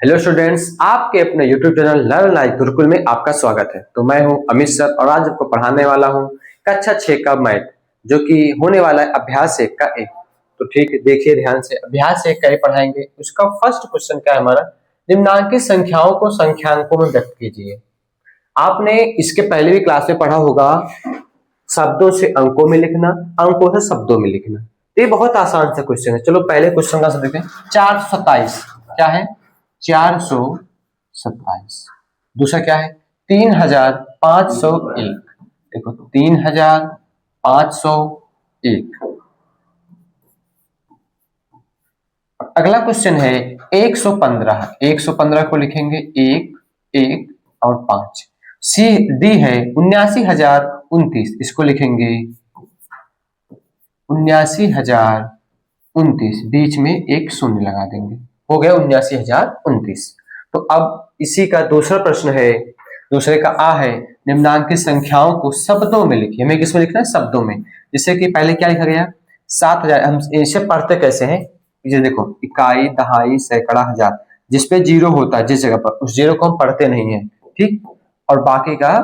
Hello students, आपके अपने YouTube channel learn life Gurukul में आपका स्वागत है। तो मैं हूं अमित सर और आज आपको पढ़ाने वाला हूं कक्षा 6 का मैथ, जो कि होने वाला है अभ्यास 1 का 1। तो ठीक है, देखिए ध्यान से, अभ्यास 1 का 1 पढ़ाएंगे। उसका फर्स्ट क्वेश्चन क्या है हमारा, निम्नांकित संख्याओं को संख्यांकों में व्यक्त कीजिए। आपने इसके पहले भी क्लास में पढ़ा होगा, शब्दों से अंकों में लिखना, अंकों से शब्दों में लिखना। ये बहुत आसान सा क्वेश्चन है। चलो पहले क्वेश्चन का देखते हैं। 427 क्या है? 427। दूसरा क्या है? 3501। देखो 3501। अगला क्वेश्चन है 115। 115 को लिखेंगे 1, 1 और 5। सी डी है 79,029। इसको लिखेंगे 79,029। बीच में एक शून्य लगा देंगे, हो गया 79,029। तो अब इसी का दूसरा प्रश्न है, दूसरे का आ है, निम्नांकित संख्याओं को शब्दों में लिखिए। हमें किसमें लिखना है? शब्दों में। जैसे कि पहले क्या लिखा गया? 7,000। हम इसे पढ़ते कैसे हैं? ये देखो, इकाई, दहाई, सैकड़ा, हजार। जिसपे जीरो होता है जिस जगह पर, उस जीरो को हम पढ़ते नहीं है, ठीक, और बाकी का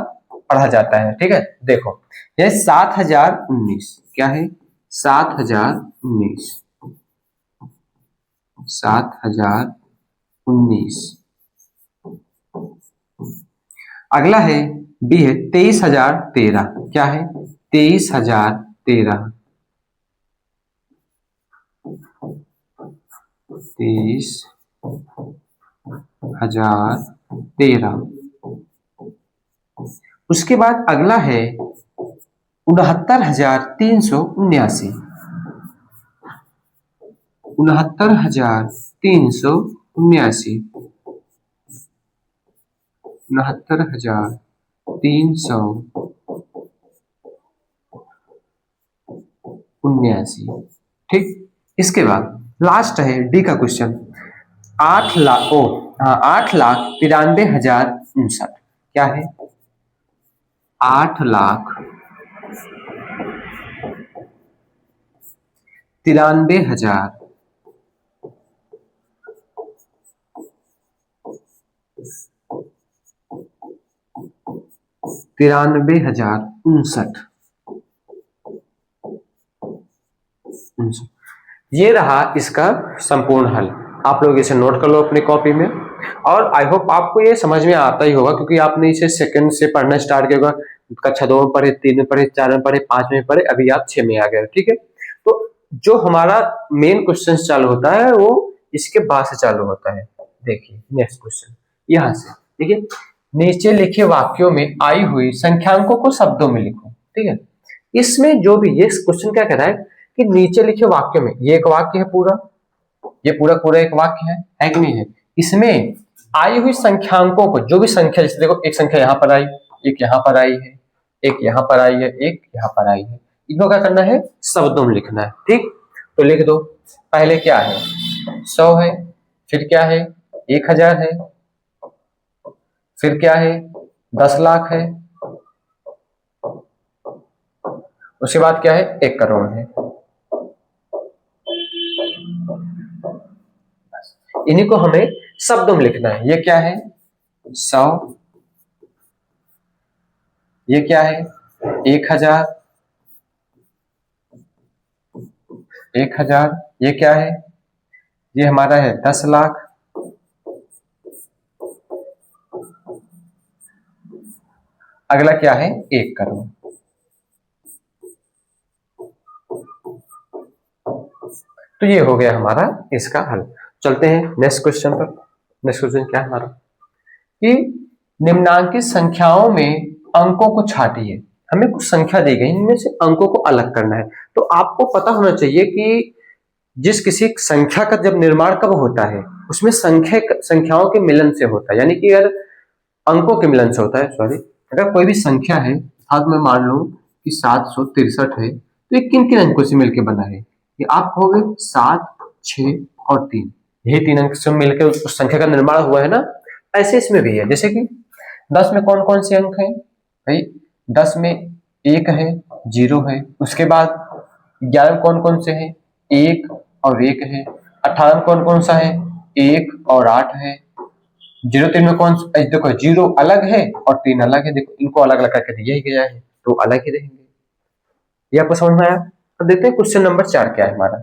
पढ़ा जाता है। ठीक है, देखो ये 7,019 क्या है? 7,019। 7,019। अगला है बी है 23,013। क्या है? 23,013। 23,013। उसके बाद अगला है 69,379। 69,379। 69,379। ठीक, इसके बाद लास्ट है डी का क्वेश्चन। 8,93,059। क्या है? 8,93,000 93,059। ये रहा इसका संपूर्ण हल। आप लोग इसे नोट कर लो अपनी कॉपी में, और आई होप आपको ये समझ में आता ही होगा, क्योंकि आपने इसे सेकंड से पढ़ना स्टार्ट किया होगा। कक्षा 2 में पढ़े, 3 में पढ़े, 4 में पढ़े, 5 में पढ़े, अभी आप 6 में आ गए। ठीक है, तो जो हमारा मेन क्वेश्चन चालू होता है वो इसके बाद से चालू होता है। देखिए नेक्स्ट क्वेश्चन यहां से, देखिए, नीचे लिखे वाक्यों में आई हुई संख्यांकों को शब्दों में लिखो। ठीक है, इसमें जो भी ये क्वेश्चन क्या कह रहा है कि नीचे लिखे वाक्यों में, ये एक वाक्य है पूरा, ये पूरा पूरा एक वाक्य है कि नहीं है? इसमें आई हुई संख्यांकों को, जो भी संख्या, जैसे देखो एक संख्या यहाँ पर आई, एक यहाँ पर आई है, एक यहाँ पर आई है, एक यहाँ पर आई है, इनको क्या करना है? शब्दों में लिखना है। ठीक, तो लिख दो। पहले क्या है? 100 है, फिर क्या है? 1,000 है, फिर क्या है? 10 लाख है, उसके बाद क्या है? 1 करोड़ है। इन्हीं को हमें शब्दों में लिखना है। ये क्या है? 100। ये क्या है? 1,000। 1,000। ये क्या है? ये हमारा है 10 लाख। अगला क्या है? 1 करोड़। तो ये हो गया हमारा इसका हल। चलते हैं नेक्स्ट क्वेश्चन पर। नेक्स्ट क्वेश्चन क्या है हमारा कि निम्नांकित संख्याओं में अंकों को छांटिए। हमें कुछ संख्या दी गई, इनमें से अंकों को अलग करना है। तो आपको पता होना चाहिए कि जिस किसी संख्या का जब निर्माण कब होता है, उसमें संख्याओं के मिलन से होता है, यानी कि अगर अंकों के मिलन से होता है, सॉरी, अगर कोई भी संख्या है, साथ में मान लो कि 763 है, तो ये किन किन अंकों से मिलकर बना है? ये आप कहोगे 7, 6 और 3, यही 3 अंक से मिलकर उस संख्या का निर्माण हुआ है ना। ऐसे इसमें भी है। जैसे कि 10 में कौन कौन से अंक हैं भाई? 10 में 1 है, 0 है, उसके बाद 11 में कौन कौन से हैं? 1 और 1 है। 18 में कौन कौन सा है? 1 और 8 है। 03 में कौन देखो 0 अलग है और 3 अलग है, देखो इनको अलग अलग करके दिया ही गया है तो अलग ही रहेंगे। ये आपको समझ में आया? अब देखते हैं क्वेश्चन नंबर 4 क्या है हमारा।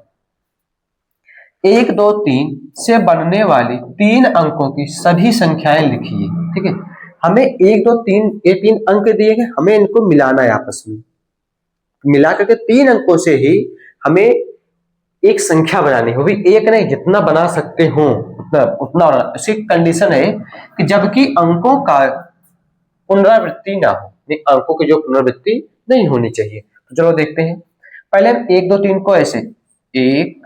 1 2 3 से बनने वाली 3 अंकों की सभी संख्याएं लिखिए। ठीक है, हमें 1 2 3 ये 3 अंक दिए गए, हमें इनको मिलाना है आपस में, मिला करके 3 अंकों से ही हमें एक संख्या बनानी है, वो भी एक नहीं, जितना बना सकते हो उतना उतना। इसकी कंडीशन है कि जबकि अंकों का पुनरावृत्ति ना हो, अंकों की जो पुनरावृत्ति नहीं होनी चाहिए। तो चलो देखते हैं, पहले हम 1 2 3 को ऐसे 1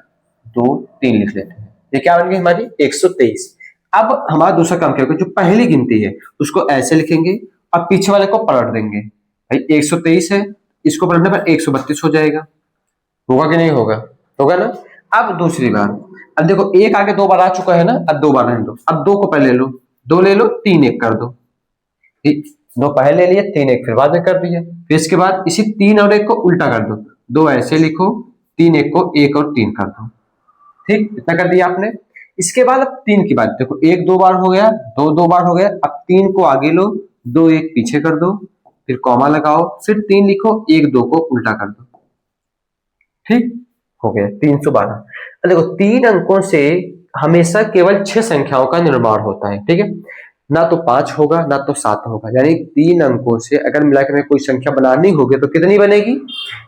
2 3 लिख लेते हैं, ये क्या बन गई हमारी 123। अब हमारा दूसरा काम क्या होगा, जो पहली गिनती है उसको ऐसे लिखेंगे और पीछे वाले को पलट देंगे। भाई 123 है, इसको पलटने पर 132 हो जाएगा, होगा कि नहीं होगा? होगा ना। अब दूसरी बार, अब देखो एक आगे 2 बार आ चुका है ना, अब 2 बार रहने दो, अब 2 को पहले लो, 2 ले लो, 3 1 कर दो, 2 पहले ले लिए, 3 1 फिर बाद में कर दिया। फिर इसके बाद इसी 3 और 1 को उल्टा कर दो, 2 ऐसे लिखो, 3 1 को 1 और 3 कर दो। ठीक, इतना कर दिया आपने। इसके बाद अब 3 की बात देखो, 1 2 बार हो गया, 2 2 बार हो गया, अब 3 को आगे लो, 2 1 पीछे कर दो, फिर कॉमा लगाओ, फिर 3 लिखो, 1 2 को उल्टा कर दो। ठीक हो गया 312। देखो 3 अंकों से हमेशा केवल 6 संख्याओं का निर्माण होता है। ठीक है, ना तो 5 होगा ना तो 7 होगा, यानी 3 अंकों से अगर मिलाकर में कोई संख्या बनानी होगी तो कितनी बनेगी?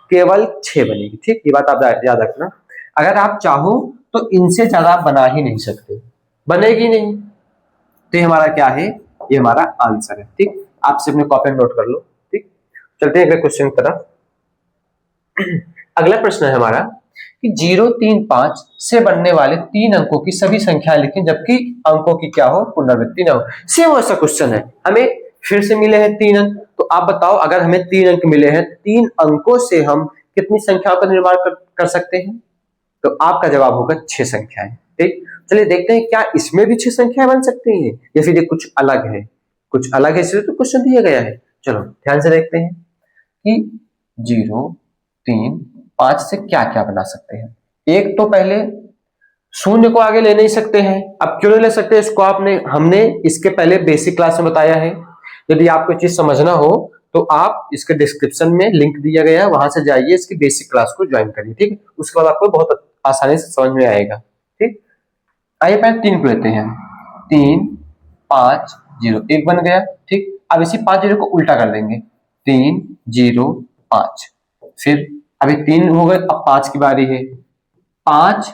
केवल 6 बनेगी। ठीक, ये बात आप याद रखना। अगर आप चाहो तो इनसे ज्यादा आप बना ही नहीं सकते, बनेगी नहीं। तो ये हमारा क्या है? ये हमारा आंसर है। ठीक, आप सिर्फ अपने कॉपी में नोट कर लो। ठीक, चलते हैं अगले क्वेश्चन की तरफ। अगला प्रश्न है हमारा कि 0 3 5 से बनने वाले 3 अंकों की सभी संख्याएं लिखें जबकि अंकों की क्या हो? पुनरावृत्ति ना हो। सेम ऐसा क्वेश्चन है, हमें फिर से मिले हैं 3 अंक, तो आप बताओ अगर हमें 3 अंक मिले हैं, 3 अंकों से हम कितनी संख्याओं का निर्माण कर सकते हैं? तो आपका जवाब होगा 6 संख्याएं। ठीक, चलिए देखते हैं क्या इसमें भी 6 संख्याएं बन सकती हैं या फिर ये कुछ अलग है? कुछ अलग है इसलिए तो क्वेश्चन दिया गया है। चलो ध्यान से देखते हैं कि 0 3 5 से क्या क्या बना सकते हैं। एक तो पहले शून्य को आगे ले नहीं सकते हैं। अब क्यों नहीं ले सकते इसको, हमने इसके पहले बेसिक क्लास में बताया है। यदि आपको चीज समझना हो तो आप इसके डिस्क्रिप्शन में लिंक दिया गया है, वहां से जाइए, इसकी बेसिक क्लास को ज्वाइन करिए। ठीक है, उसके बाद आपको बहुत आसानी से समझ में आएगा। ठीक, आइए पहले 3 को लेते हैं, 3 5 0 1 बन गया। ठीक, अब इसी 5 0 को उल्टा कर देंगे, 3 0 5, फिर अभी 3 हो गए, अब 5 की बारी है, 5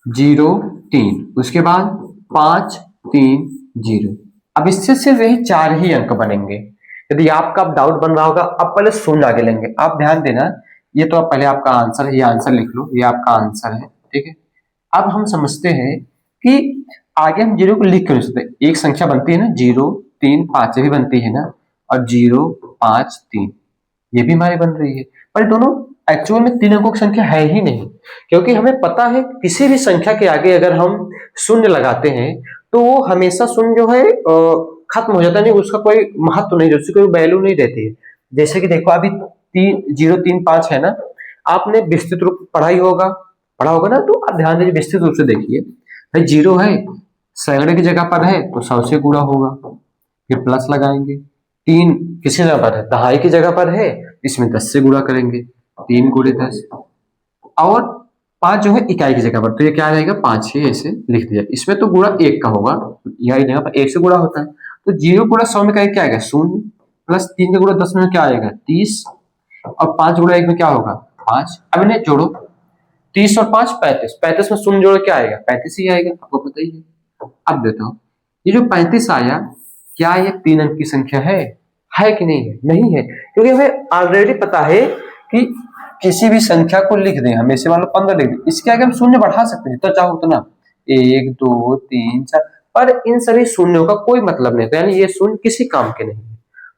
0 3, उसके बाद 5 3 0। अब इससे सिर्फ यही 4 ही अंक बनेंगे। यदि आपका डाउट बन रहा होगा, अब पहले शून्य आगे लेंगे। आप ध्यान देना, ये तो पहले आपका आंसर है, ये आंसर लिख लो, ये आपका आंसर है। ठीक है, अब हम समझते हैं कि आगे हम 0 को लिख क्यों नहीं सकते। एक संख्या बनती है ना 0 3 5 भी बनती है ना, और 0 5 3 ये भी हमारी बन रही है, पर दोनों एक्चुअल में 3 अंकों की संख्या है ही नहीं। क्योंकि हमें पता है किसी भी संख्या के आगे अगर हम शून्य लगाते हैं तो वो हमेशा शून्य जो है खत्म हो जाता है, नहीं उसका कोई महत्व नहीं, उसकी कोई वैल्यू नहीं रहती है। जैसे कि देखो अभी 0 3 5 है ना, आपने विस्तृत रूप पढ़ा होगा ना, तो आप ध्यान दीजिए, विस्तृत रूप से देखिए। भाई 0 है, सैकड़े की जगह पर है तो 100 से गुणा होगा, फिर प्लस लगाएंगे। 3 किसी जगह पर है, दहाई की जगह पर है, इसमें 10 से गुणा करेंगे, 3 गुणे 10। और 5 जो है इकाई की जगह पर, तो ये क्या रहेगा 5 ही ऐसे लिख दिया। इसमें तो गुणा 1 का होगा, यहाँ जगह पर 1 से गुणा होता है, तो 0 गुणा 100 में क्या आएगा 0, प्लस 3 का गुणा 10 में क्या आएगा 30, और 5 गुणा 1 में क्या होगा 5। अब इन्हें जोड़ो, 30 और 5 35, 35 में शून्य जोड़ो क्या आएगा 35 ही आएगा, आपको पता ही है। अब देखो ये जो 35 आया, क्या ये 3 अंक की संख्या है कि नहीं है? नहीं है, क्योंकि हमें ऑलरेडी पता है कि किसी भी संख्या को लिख दें, हमें से मान लो 15 लिख दें, इसके आगे हम शून्य बढ़ा सकते हैं जितना चाहो उतना, 1 2 3 4, पर इन सभी शून्यों का कोई मतलब नहीं, तो यानी ये शून्य किसी काम के नहीं है,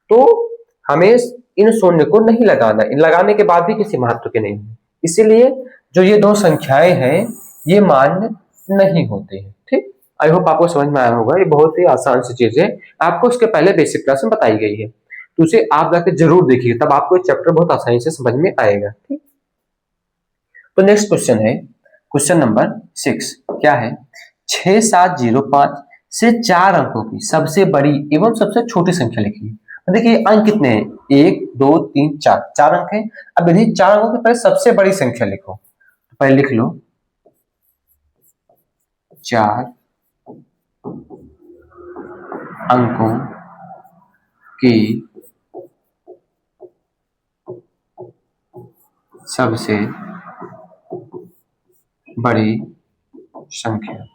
तो हमें इन शून्य को नहीं लगाना, इन लगाने के बाद भी किसी महत्व के नहीं है। इसीलिए जो ये 2 संख्याएं हैं ये मान्य नहीं होते हैं। ठीक, आई होप आपको समझ में आया होगा, ये बहुत ही आसान सी चीज है, आपको उसके पहले बेसिक क्लास में बताई गई है, तो उसे आप जाकर जरूर देखिए, तब आपको चैप्टर बहुत आसानी से समझ में आएगा। ठीक, तो नेक्स्ट क्वेश्चन है, क्वेश्चन नंबर 6 क्या है, 6705 से 4 अंकों की सबसे बड़ी एवं सबसे छोटी संख्या लिखिए। तो देखिए अंक कितने हैं, 1 2 3 4, 4 अंक है। अब यदि 4 अंकों के पहले सबसे बड़ी संख्या लिखो, तो पहले लिख लो 4 अंकों की सबसे बड़ी संख्या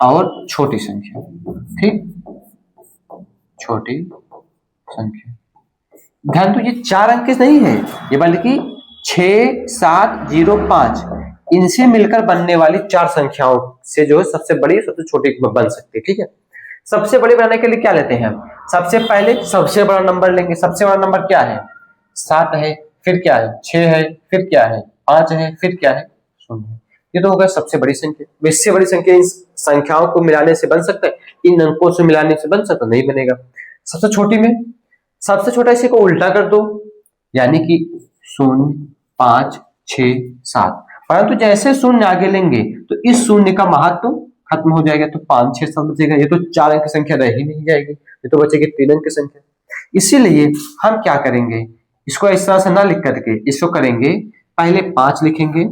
और छोटी संख्या, ठीक, छोटी संख्या। ध्यान तो ये 4 अंक नहीं है, ये बल्कि 6705 इनसे मिलकर बनने वाली 4 संख्याओं से जो है सबसे बड़ी सबसे छोटी बन सकती है, ठीक है। सबसे बड़ी बनाने के लिए क्या लेते हैं हम, सबसे पहले सबसे बड़ा नंबर लेंगे। सबसे बड़ा नंबर क्या है, 7 है, फिर क्या है 6 है, फिर क्या है 5 है, फिर क्या है 0 है। ये तो होगा सबसे बड़ी संख्या। इससे बड़ी संख्या इन संख्याओं को मिलाने से बन सकता है, इन अंकों से मिलाने से बन सकता नहीं बनेगा। सबसे छोटी में सबसे छोटा इसी को उल्टा कर दो, यानी कि 0 5 6 7। परंतु जैसे शून्य आगे लेंगे तो इस शून्य का महत्व खत्म हो जाएगा, तो 5 6 7 बचेगा। ये तो 4 अंक की संख्या रह ही नहीं जाएगी, ये तो बचेगी 3 अंक की संख्या। इसीलिए हम क्या करेंगे, इसको इस तरह से ना लिख करके इसको करेंगे, पहले 5 लिखेंगे,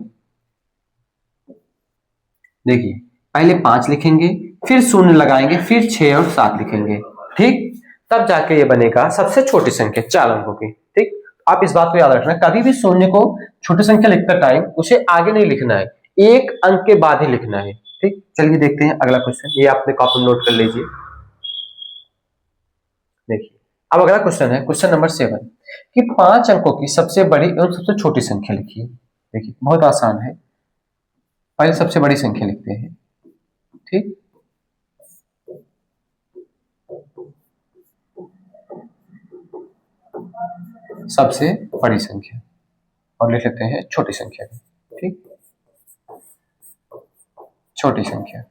देखिए पहले 5 लिखेंगे, फिर शून्य लगाएंगे, फिर 6 और 7 लिखेंगे, ठीक। तब जाके ये बनेगा सबसे छोटी संख्या 4 अंकों की, ठीक। आप इस बात को याद रखना, कभी भी शून्य को छोटी संख्या लिखते टाइम उसे आगे नहीं लिखना है, एक अंक के बाद ही लिखना है, ठीक। चलिए देखते हैं अगला क्वेश्चन, ये आपने कॉपी में नोट कर लीजिए। देखिए अब अगला क्वेश्चन है क्वेश्चन नंबर 7 कि 5 अंकों की सबसे बड़ी एवं सबसे छोटी संख्या लिखिए। देखिए बहुत आसान है, पहले सबसे बड़ी संख्या लिखते हैं, ठीक। सबसे बड़ी संख्या और लिख लेते हैं छोटी संख्या, ठीक, छोटी संख्या।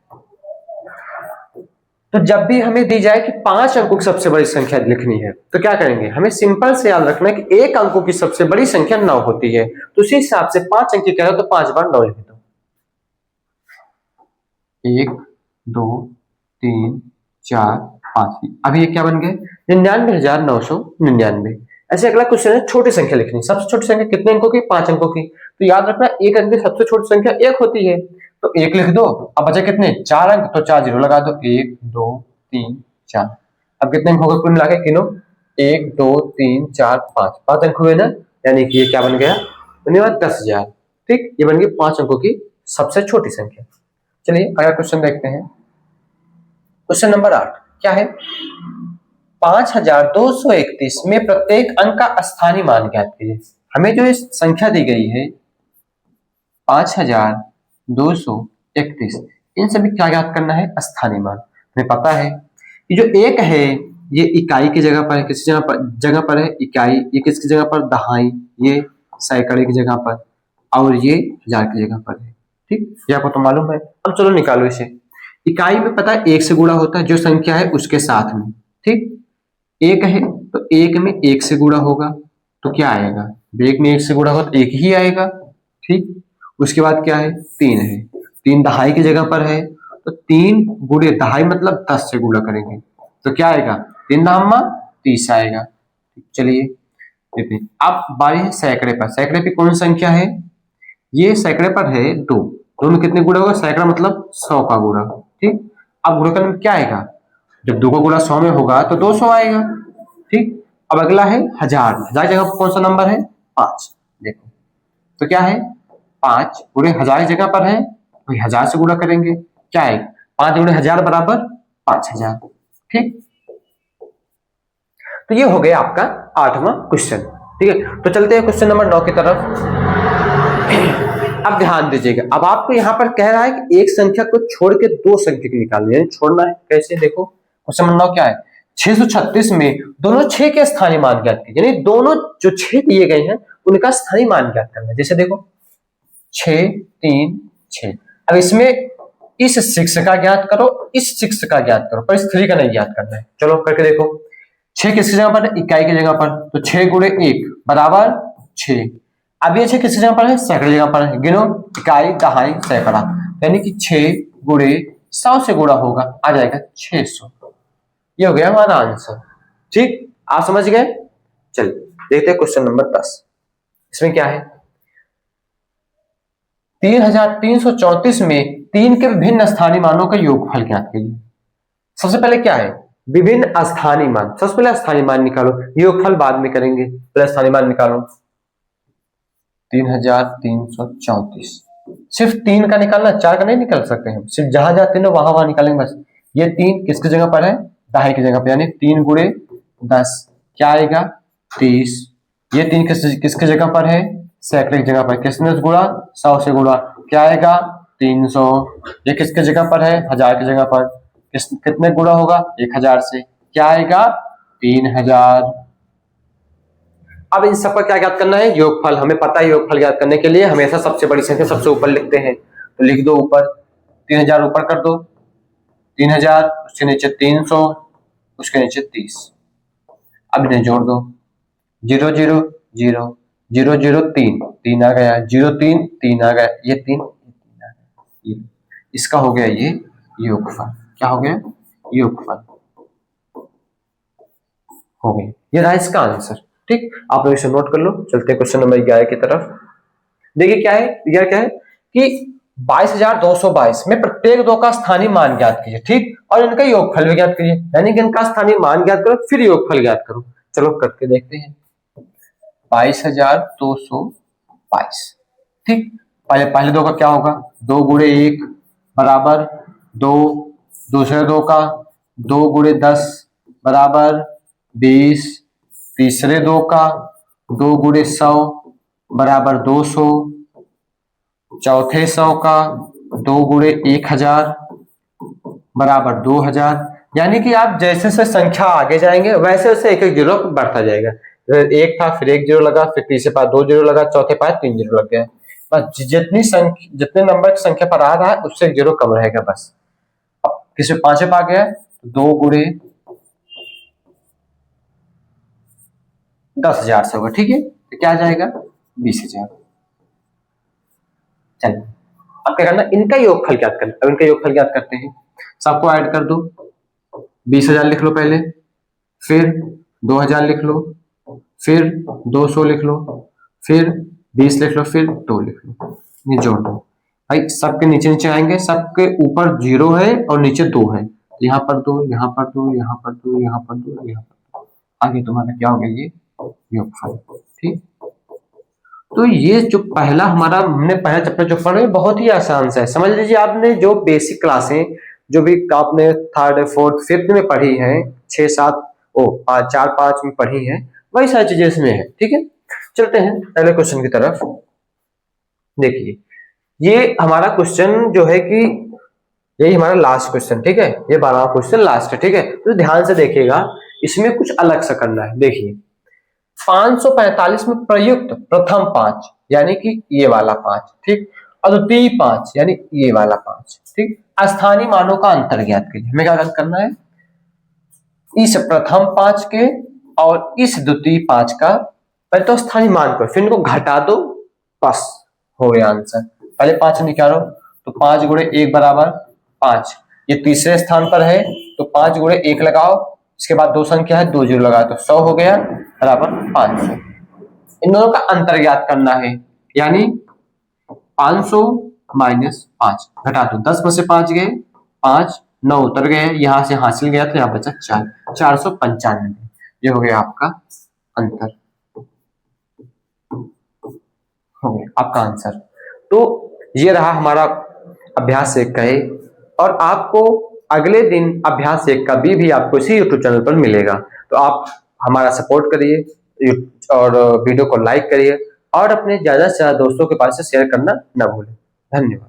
तो जब भी हमें दी जाए कि 5 अंकों की सबसे बड़ी संख्या लिखनी है तो क्या करेंगे, हमें सिंपल से याद रखना है कि 1 अंकों की सबसे बड़ी संख्या 9 होती है, तो उसी हिसाब से 5 अंक की कह रहा तो 5 बार 9 लिख दो, 1 2 3 4 5। अभी ये क्या बन गए 99,999। ऐसे अगला क्वेश्चन है छोटी संख्या लिखनी। सबसे छोटी संख्या कितने अंकों की, 5 अंकों की। तो याद रखना 1 अंक की सबसे छोटी संख्या 1 होती है, तो 1 लिख दो। अब बचे कितने 4 अंक, तो 4 जीरो लगा दो, 1 2 3 4। अब कितने अंक होगा कुल मिला के गिनो, 1 2 3 4 5, 5 अंक हुए ना, यानी कि ये क्या बन गया 10,000, ठीक। ये बन गई 5 अंकों की सबसे छोटी संख्या। चलिए अगला क्वेश्चन देखते हैं, क्वेश्चन नंबर 8 क्या है, 5231 में प्रत्येक अंक का स्थानीय मान ज्ञात कीजिए। हमें जो इस संख्या दी गई है 5231, इन सभी क्या ज्ञात करना है, स्थानीय मान। हमें पता है कि जो 1 है ये इकाई की जगह पर है, किसी जगह पर है इकाई, ये किसकी जगह पर दहाई, ये सैकड़े की जगह पर, और ये हजार की जगह पर है, ठीक। ये आपको तो मालूम है। अब चलो निकालो इसे। इकाई में पता है 1 से गुणा होता है, जो संख्या है उसके साथ में, ठीक। 1 है तो 1 में 1 से गुणा होगा तो क्या आएगा, 1 में 1 से गुणा होगा तो 1 ही आएगा, ठीक। उसके बाद क्या है 3 है, 3 दहाई की जगह पर है, तो 3 गुणे दहाई मतलब 10 से गुणा करेंगे तो क्या आएगा 3 दामा 30 आएगा। चलिए देखिए अब बारी है सैकड़े पर। सैकड़े पे कौन संख्या है, ये सैकड़े पर है 2, 2 में कितने गुणा होगा, सैकड़ा मतलब 100 का गुणा, ठीक। अब गुणा करने में क्या आएगा, जब 2 का गुणा 100 में होगा तो 200 आएगा, ठीक। अब अगला है हजार। हजार जगह पर कौन सा नंबर है 5, देखो तो क्या है 5 गुणे हजार की जगह पर है, वही 1000 से गुणा करेंगे, क्या है 5 गुणे 1000 बराबर 5000, ठीक। तो ये हो गया आपका 8वां क्वेश्चन, ठीक है। तो चलते हैं क्वेश्चन नंबर 9 की तरफ। अब ध्यान दीजिएगा, अब आपको यहाँ पर कह रहा है कि एक संख्या को छोड़ के 2 संख्या की निकालनी है, छोड़ना है कैसे, देखो क्वेश्चन नंबर 9 क्या है, 636 में दोनों 6 के स्थानीय मान ज्ञात कीजिए, यानी दोनों जो 6 दिए गए हैं उनका स्थानीय मान ज्ञात करना है। जैसे देखो 6 3 6, अब इसमें इस 6 का ज्ञात करो, इस 6 का ज्ञात करो, पर इस 3 का नहीं ज्ञात करना है। चलो करके देखो, 6 किसकी जगह पर है, इकाई की जगह पर, तो 6 गुणे 1 बराबर 6। अभी अच्छे किसकी जगह पर है, सैकड़े जगह पर है। गिनो, इकाई, दहाई, सैकड़ा, यानी कि 6 गुणे 100 से गुणा होगा, आ जाएगा 600। ये हो गया हमारा आंसर। ठीक, आप समझ गए। चलिए देखते हैं क्वेश्चन नंबर 10। इसमें क्या है, 3334 में 3 के विभिन्न स्थानीय मानों का योगफल ज्ञात कीजिए। सबसे पहले क्या है, विभिन्न स्थानीय मान। सबसे पहले स्थानीय मान निकालो, योगफल बाद में करेंगे, पहले स्थानीय मान निकालो। 3334, सिर्फ 3 का निकालना, 4 का नहीं निकाल सकते हैं, सिर्फ जहां जहां 3 वहां वहां निकालेंगे बस। ये 3 किसकी जगह पर है, दहाई की जगह पर, यानी 3 गुणे 10 क्या आएगा, 30। ये 3 किसकी जगह पर है, सैकड़े की जगह पर, किसने गुणा, 100 से गुणा, क्या आएगा 300। ये किसके जगह पर है, 1000 की जगह पर, कितने गुणा होगा, 1000 से, क्या आएगा 3000। अब इन सब का क्या ज्ञात करना है, योगफल। हमें पता है योगफल ज्ञात करने के लिए हमेशा सबसे बड़ी संख्या सबसे ऊपर लिखते हैं, तो लिख दो ऊपर 3000 ऊपर कर दो, 3000 उसके नीचे 300 उसके नीचे 30। अब इन्हें जोड़ दो, 0 0 0 0 0 3 आ गया, 0 3 3 आ गया, ये 3 आ गया, इसका हो गया ये योगफल। क्या हो गया, योगफल हो गया। ये रहा इसका आंसर। ठीक, आप लोग इसे नोट कर लो। चलते हैं क्वेश्चन नंबर 11 की तरफ। देखिए क्या है, यह क्या है कि 22,222 में प्रत्येक 2 का स्थानीय मान ज्ञात कीजिए। ठीक, और इनका योगफल भी ज्ञात कीजिए, यानी कि इनका स्थानीय मान ज्ञात करो फिर योगफल ज्ञात करो। चलो करके देखते हैं। 22,222, ठीक, पहले 2 का क्या होगा, 2 गुणे 1 बराबर 2, दूसरे 2 का 2 गुणे 10 बराबर 20, तीसरे 2 का 2 गुणे 100 बराबर 200, चौथे 100 का 2 गुणे 1000 बराबर 2000। यानी कि आप जैसे से संख्या आगे जाएंगे वैसे वैसे एक एक जीरो बढ़ता जाएगा। 1 था फिर 1 जीरो लगा, फिर तीसरे पास 2 जीरो लगा, चौथे पास 3 जीरो लग गया। बस जितने नंबर की संख्या पर आ रहा है उससे 1 जीरो कम रहेगा बस। अब किसी 5 पे आ गया, 2 गुणे 10,000 से होगा। ठीक है, तो क्या आ जाएगा 20,000। चलिए अब क्या करना, इनका योगफल ज्ञात करना। अब इनका योगफल ज्ञात करते हैं, सबको ऐड कर दो। 20,000 लिख लो पहले, फिर 2,000 लिख लो, फिर 200 लिख लो, फिर 20 लिख लो, फिर 2 लिख लो। ये जोड़ दो भाई, सबके नीचे नीचे आएंगे, सबके ऊपर 0 है और नीचे 2 है, यहाँ पर 2, यहाँ पर 2, यहाँ पर 2, यहाँ पर 2, यहाँ पर 2। आगे तुम्हारा क्या हो गया, ये योगफल। ठीक, तो ये जो पहला हमारा हमने पहला चैप्टर जो पढ़े बहुत ही आसान सा है। समझ लीजिए आपने जो बेसिक क्लासें जो भी आपने 3rd 4th 5th में पढ़ी है, 6 7 4 5 में पढ़ी है, वही सारी चीजें इसमें है। ठीक है, चलते हैं पहले क्वेश्चन की तरफ। देखिए ये हमारा क्वेश्चन जो है कि यही हमारा लास्ट क्वेश्चन। ठीक है, ये 12वां क्वेश्चन लास्ट है। ठीक है, तो ध्यान से देखिएगा, इसमें कुछ अलग सा करना है। देखिए 545 में प्रयुक्त प्रथम 5 यानी कि ये वाला 5, ठीक, और द्वितीय 5 यानी ये वाला 5, ठीक, स्थानीय मानों का अंतर ज्ञात कीजिए। हमें क्या करना है, इस प्रथम 5 के और इस द्वितीय 5 का पहले तो स्थानीय मान को फिर इनको घटा दो, बस हो गया आंसर। पहले 5 निकालो, तो 5 गुणे 1 बराबर 5। ये तीसरे स्थान पर है तो 5 गुणे 1 लगाओ, इसके बाद 2 संख्या है 2 जीरो लगाओ, तो 100 हो गया बराबर 500। इन दोनों का अंतर ज्ञात करना है, यानी 500 माइनस 5 घटा दो, 10 में से 5 गए 5, 9 उतर गए, यहां से हासिल गया तो यहाँ बचा 4, 495। ये हो गया आपका अंतर, हो गया आपका आंसर। तो ये रहा हमारा अभ्यास 1 का है, और आपको अगले दिन अभ्यास 1 का भी आपको इसी यूट्यूब चैनल पर मिलेगा। तो आप हमारा सपोर्ट करिए और वीडियो को लाइक करिए और अपने ज्यादा से ज्यादा दोस्तों के पास से शेयर करना न भूलें। धन्यवाद।